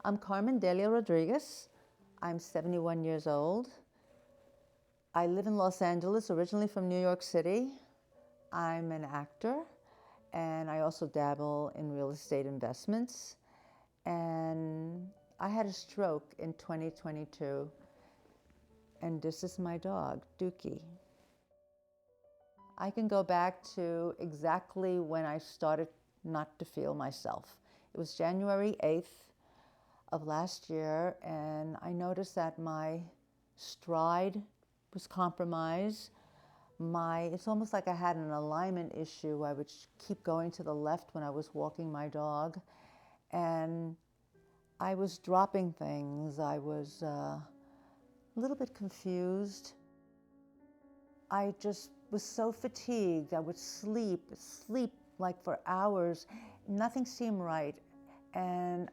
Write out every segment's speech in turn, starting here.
I'm Carmen Delia Rodriguez. I'm 71 years old. I live in Los Angeles, originally from New York City. I'm an actor, and I also dabble in real estate investments. And I had a stroke in 2022, and this is my dog, Dookie. I can go back to exactly when I started not to feel myself. It was January 8th of last year, and I noticed that my stride was compromised. It's almost like I had an alignment issue. I would keep going to the left when I was walking my dog, and I was dropping things. I was a little bit confused. I just was so fatigued. I would sleep like for hours. Nothing seemed right. And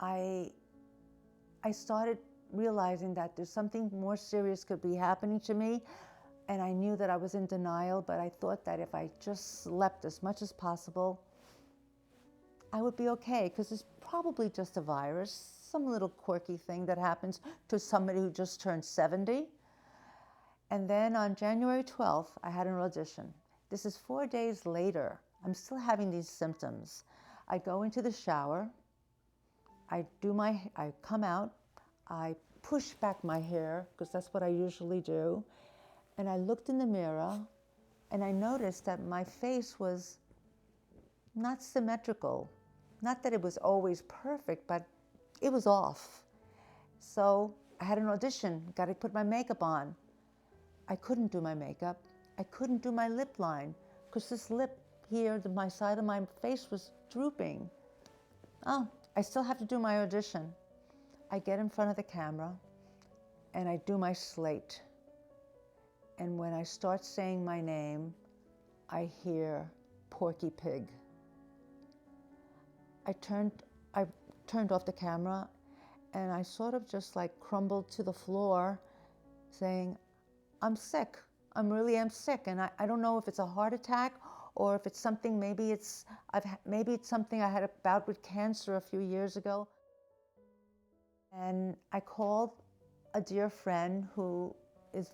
I started realizing that there's something more serious could be happening to me. And I knew that I was in denial, but I thought that if I just slept as much as possible, I would be okay, because it's probably just a virus, some little quirky thing that happens to somebody who just turned 70. And then on January 12th, I had an audition. This is 4 days later. I'm still having these symptoms. I go into the shower. I come out. I push back my hair, because that's what I usually do. And I looked in the mirror, and I noticed that my face was not symmetrical. Not that it was always perfect, but it was off. So I had an audition, got to put my makeup on. I couldn't do my makeup. I couldn't do my lip line, because this lip here, my side of my face was drooping. Oh, I still have to do my audition. I get in front of the camera, and I do my slate. And when I start saying my name, I hear Porky Pig. I turned off the camera, and I sort of just like crumbled to the floor saying, I'm sick. I really am sick. And I don't know if it's a heart attack or if it's something, maybe it's something I had a bout with cancer a few years ago. And I called a dear friend who is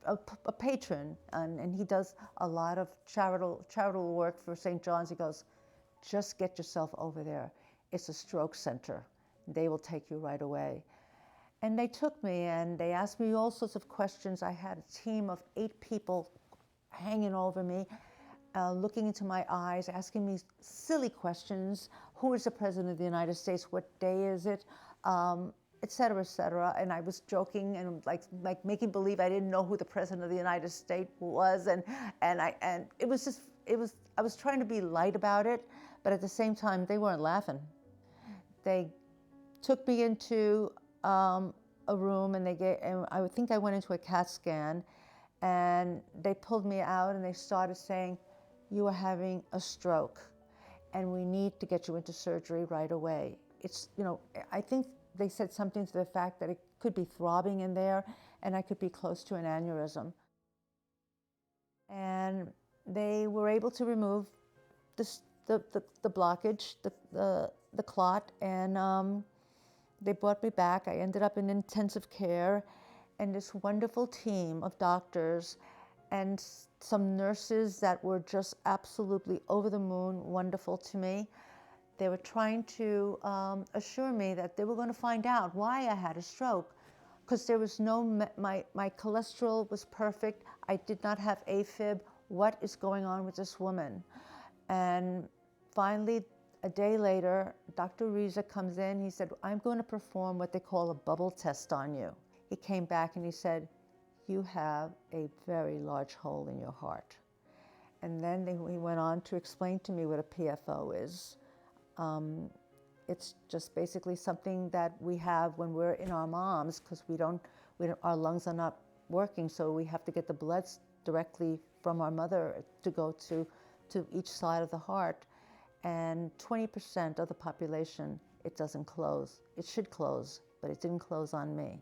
a patron, and he does a lot of charitable work for St. John's. He goes, just get yourself over there. It's a stroke center. They will take you right away. And they took me, and they asked me all sorts of questions. I had a team of 8 people hanging over me, looking into my eyes, asking me silly questions. Who is the President of the United States? What day is it? Et cetera, et cetera. And I was joking and like making believe I didn't know who the President of the United States was. And it was just, I was trying to be light about it, but at the same time, they weren't laughing. They took me into a room, and I think I went into a CAT scan, and they pulled me out, and they started saying, you are having a stroke, and we need to get you into surgery right away. It's, I think they said something to the fact that it could be throbbing in there, and I could be close to an aneurysm. And they were able to remove the blockage, the clot, and they brought me back. I ended up in intensive care, and this wonderful team of doctors and some nurses that were just absolutely over the moon wonderful to me. They were trying to assure me that they were going to find out why I had a stroke, because there was my cholesterol was perfect. I did not have AFib. What is going on with this woman? And finally, a day later, Dr. Riza comes in. He said, I'm going to perform what they call a bubble test on you. He came back and he said, you have a very large hole in your heart. And then he went on to explain to me what a PFO is. It's just basically something that we have when we're in our moms, because our lungs are not working, so we have to get the blood directly from our mother to go to each side of the heart. And 20% of the population, it doesn't close. It should close, but it didn't close on me.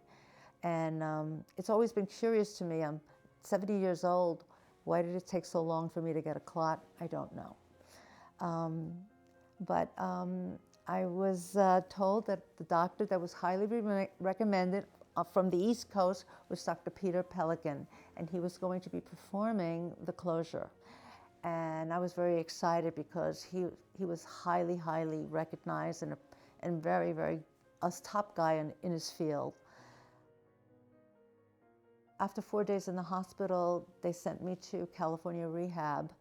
And it's always been curious to me. I'm 70 years old. Why did it take so long for me to get a clot? I don't know. But I was told that the doctor that was highly recommended from the East Coast was Dr. Peter Pelican, and he was going to be performing the closure. And I was very excited because he was highly, highly recognized and very, very a top guy in his field. After 4 days in the hospital, they sent me to California rehab,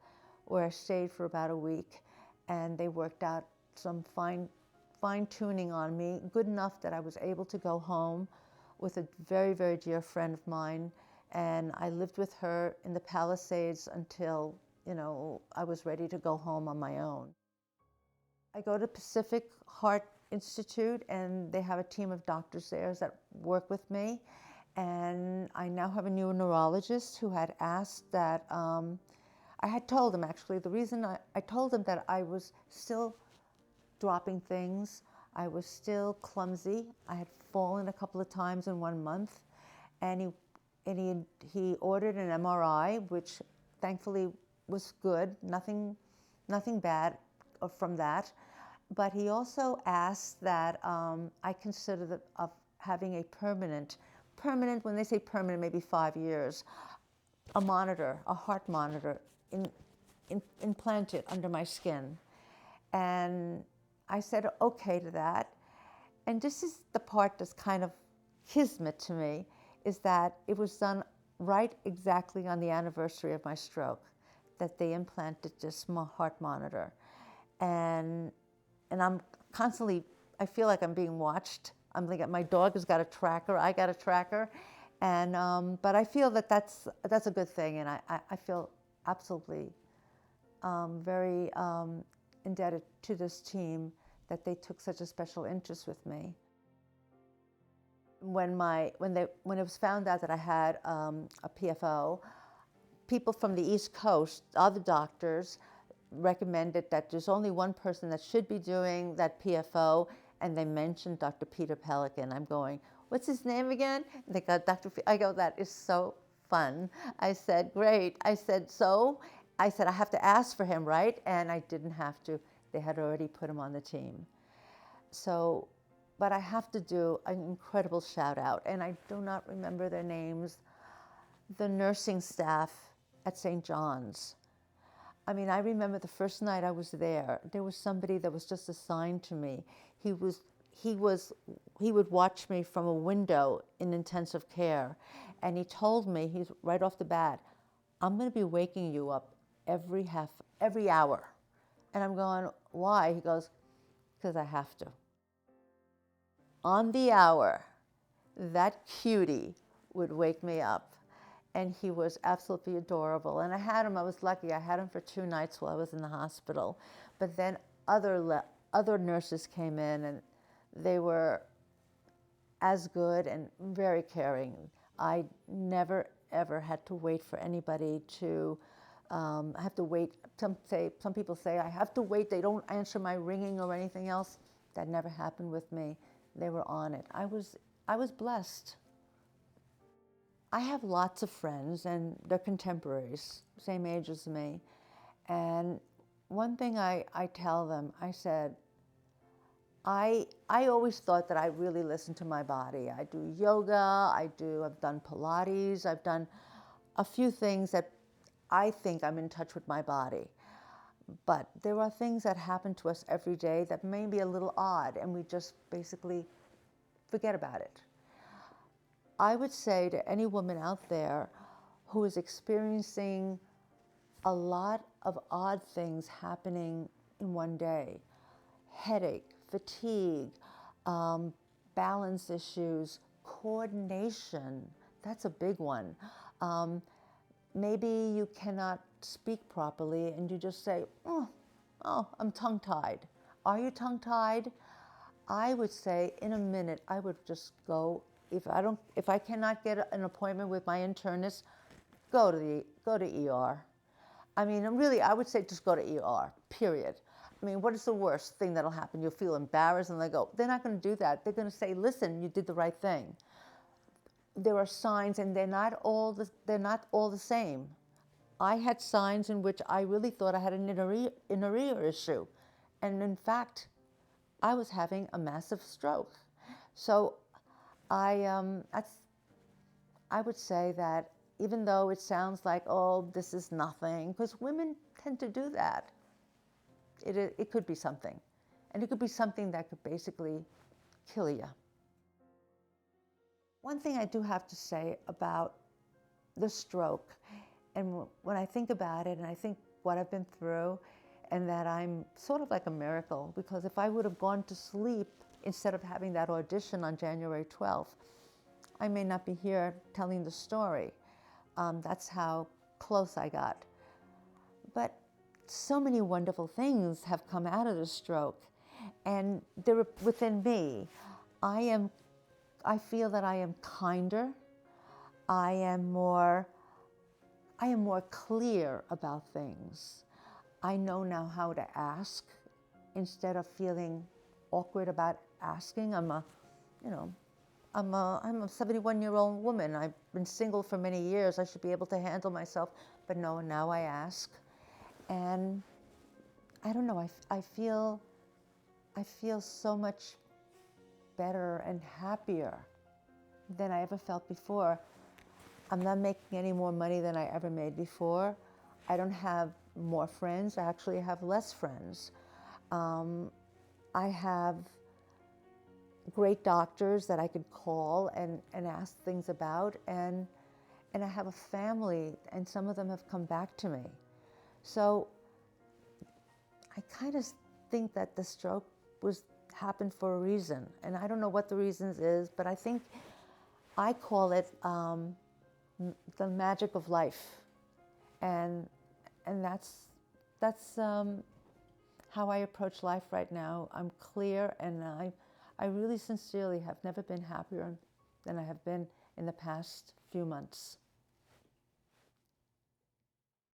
where I stayed for about a week, and they worked out some fine tuning on me, good enough that I was able to go home with a very, very dear friend of mine. And I lived with her in the Palisades until, I was ready to go home on my own. I go to Pacific Heart Institute, and they have a team of doctors there that work with me. And I now have a new neurologist who had asked that, I had told him actually, the reason I told him that I was still dropping things, I was still clumsy. I had fallen a couple of times in 1 month, and he ordered an MRI, which thankfully was good, nothing bad from that. But he also asked that I consider of having a permanent, when they say permanent, maybe 5 years, a monitor, a heart monitor, implanted under my skin. And I said okay to that. And this is the part that's kind of kismet to me, is that it was done right exactly on the anniversary of my stroke, that they implanted this heart monitor. And I'm constantly, I feel like I'm being watched. I'm like, my dog has got a tracker, I got a tracker. And, but I feel that that's a good thing. And I feel absolutely very indebted to this team that they took such a special interest with me. When it was found out that I had a PFO, people from the East Coast, other doctors, recommended that there's only one person that should be doing that PFO, and they mentioned Dr. Peter Pelican. I'm going, what's his name again? They got I go, that is so fun. I said, great. I said, I have to ask for him, right? And I didn't have to. They had already put him on the team. So, but I have to do an incredible shout out, and I do not remember their names, the nursing staff at St. John's. I mean, I remember the first night I was there was somebody that was just assigned to me. He would watch me from a window in intensive care, and he told me, he's right off the bat, I'm going to be waking you up every hour. And I'm going, why? He goes, because I have to. On the hour, that cutie would wake me up. And he was absolutely adorable. And I was lucky, I had him for 2 nights while I was in the hospital. But then other nurses came in, and they were as good and very caring. I never, ever had to wait for anybody to have to wait. Some people say, I have to wait, they don't answer my ringing or anything else. That never happened with me. They were on it. I was blessed. I have lots of friends, and they're contemporaries, same age as me. And one thing I tell them, I said, I always thought that I really listened to my body. I do yoga, I've done Pilates, I've done a few things that I think I'm in touch with my body. But there are things that happen to us every day that may be a little odd, and we just basically forget about it. I would say to any woman out there who is experiencing a lot of odd things happening in one day, headache, fatigue, balance issues, coordination, that's a big one. Maybe you cannot speak properly and you just say, oh, I'm tongue-tied. Are you tongue-tied? I would say in a minute, I would just go. If I cannot get an appointment with my internist, go to ER. I mean, really, I would say just go to ER, period. I mean, what is the worst thing that'll happen? You'll feel embarrassed and they're not going to do that. They're going to say, listen, you did the right thing. There are signs, and they're not all the same. I had signs in which I really thought I had an inner ear issue. And in fact, I was having a massive stroke. So I would say that even though it sounds like, oh, this is nothing, because women tend to do that, it could be something. And it could be something that could basically kill you. One thing I do have to say about the stroke, and when I think about it and I think what I've been through, and that I'm sort of like a miracle, because if I would have gone to sleep instead of having that audition on January 12th, I may not be here telling the story. That's how close I got. But so many wonderful things have come out of the stroke, and they're within me. I feel that I am kinder. I am more clear about things. I know now how to ask instead of feeling awkward about asking. I'm a 71-year-old woman. I've been single for many years. I should be able to handle myself, but no, now I ask. And I don't know, I feel so much better and happier than I ever felt before. I'm not making any more money than I ever made before. I don't have more friends. I actually have less friends. I have great doctors that I could call and ask things about, and I have a family, and some of them have come back to me. So I kind of think that the stroke happened for a reason, and I don't know what the reasons is, but I think I call it the magic of life, and that's how I approach life right now. I'm clear, and I really sincerely have never been happier than I have been in the past few months.